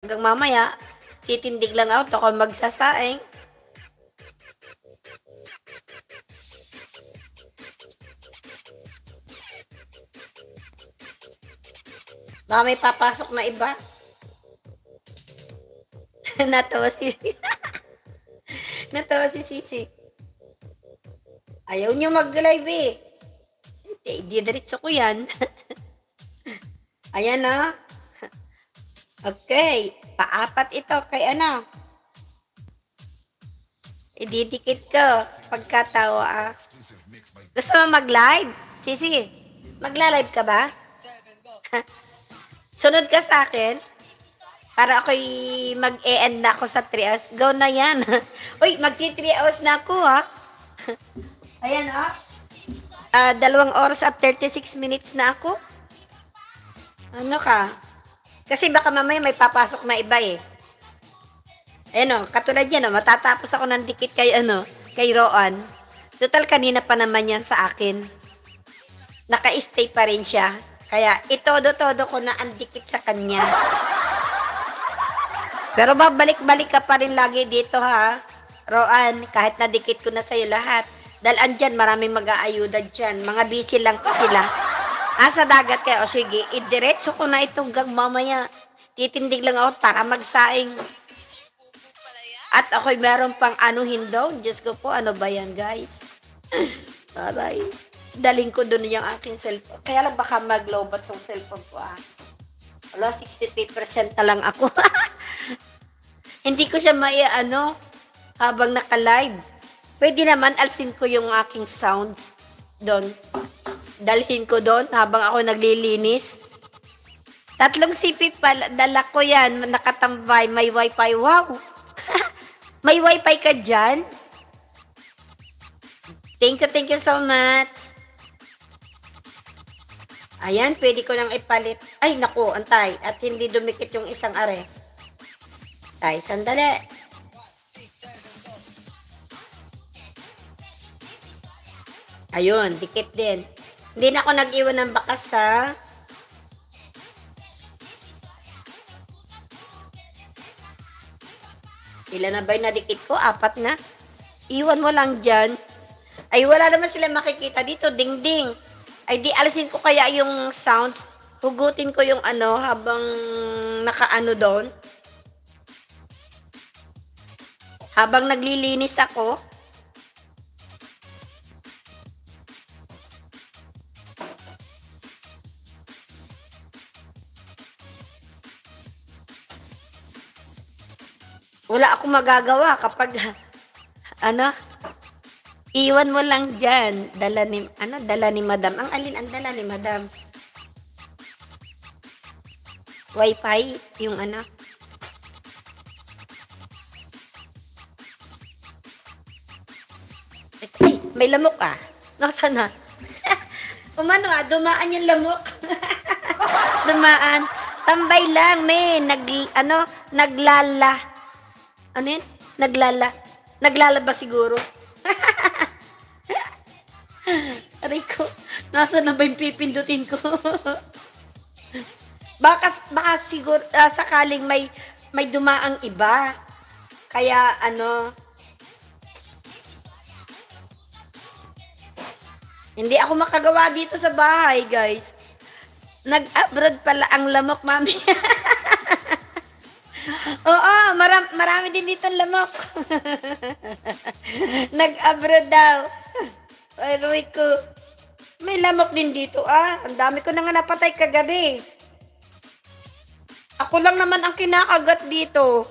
Hanggang mamaya, titindig lang ako, ako magsasaing. Baka may papasok na iba. Natawa si Natawa si Sisi. Ayaw niyo mag-live eh. Hindi, diretso ko yan. Ayan na. Okay, paapat ito kay ano. Ididikit ko pagkatawa. Gusto mo mag-live? Sisi, magla-live ka ba? Sunod ka sa akin. Para ako'y mag-e-end na ako sa 3 hours. Go na yan. Uy, magti 3 hours na ako ha. Ayan ha. 2 oras at 36 minutes na ako. Ano ka? Kasi baka mamaya may papasok na iba eh. Ayan o, katulad yan o, matatapos ako ng dikit kay kay Roan. Total kanina pa naman yan sa akin. Naka-stay pa rin siya. Kaya itodo-todo ko na ang dikit sa kanya. Pero babalik-balik ka pa rin lagi dito ha, Roan, kahit nadikit ko na sa'yo lahat. Dahil andyan, maraming mag-aayuda dyan. Mga busy lang sila. Sa dagat kayo, o sige, idiretso ko na itong gang mamaya. Titindig lang ako para magsaing. At ako'y meron pang anuhin daw. Diyos ko po, ano ba yan guys? Aray, daling ko doon yung aking cellphone. Kaya lang baka mag-lowbat tong cellphone ko Wala, 63% na lang ako. Hindi ko siya habang naka-live. Pwede naman alsin ko yung aking sounds doon. Dalhin ko doon habang ako naglilinis. 3 CP pala, dala ko yan, nakatambay, may wifi. Wow! May wifi ka dyan? Thank you so much. Ayan, pwede ko nang ipalit. Ay, naku, antay. At hindi dumikit yung isang are. Ay, sandali. Ayun, dikit din. Hindi na ako nag-iwan ng bakas ha. Ilan na ba yung nadikit ko? 4 na. Iwan mo lang dyan. Ay, wala naman sila makikita dito. Ding-ding. Ay, di alisin ko kaya yung sounds. Hugutin ko yung habang nakaano doon. Habang naglilinis ako. Wala akong magagawa kapag iwan mo lang dyan. Dala ni Madam. Ang alin ang dala ni Madam? Wi-Fi? Yung Ay, may lamok Nasaan na? Dumaan yung lamok. Dumaan. Tambay lang, naglala. Ano yun? Naglalaba siguro. Aray ko, nasa na ba yung pipindutin ko? baka siguro, sakaling may dumaang iba. Kaya, hindi ako makagawa dito sa bahay, guys. Nag-abroad pala ang lamok, mami. Oo, marami din dito lamok. Nag-abroad daw. Ay, Roy ko. May lamok din dito, Ang dami ko na nga napatay kagabi. Ako lang naman ang kinakagat dito.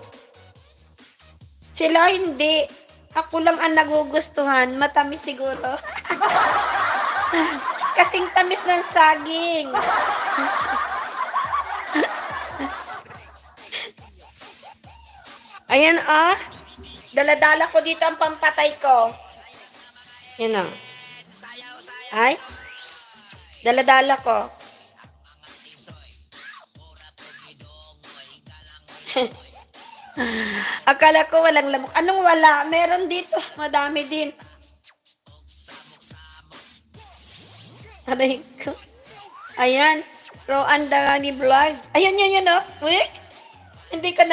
Sila hindi. Ako lang ang nagugustuhan. Matamis siguro. Kasing tamis ng saging. Ayan Dala-dala ko dito ang pampatay ko. Yan Ay. Dala-dala ko. Akala ko walang lamok. Anong wala? Meron dito. Madami din. Aray ko. Ayan. Roan Dangani Vlog. Ayan, yan, Uy. Hindi ka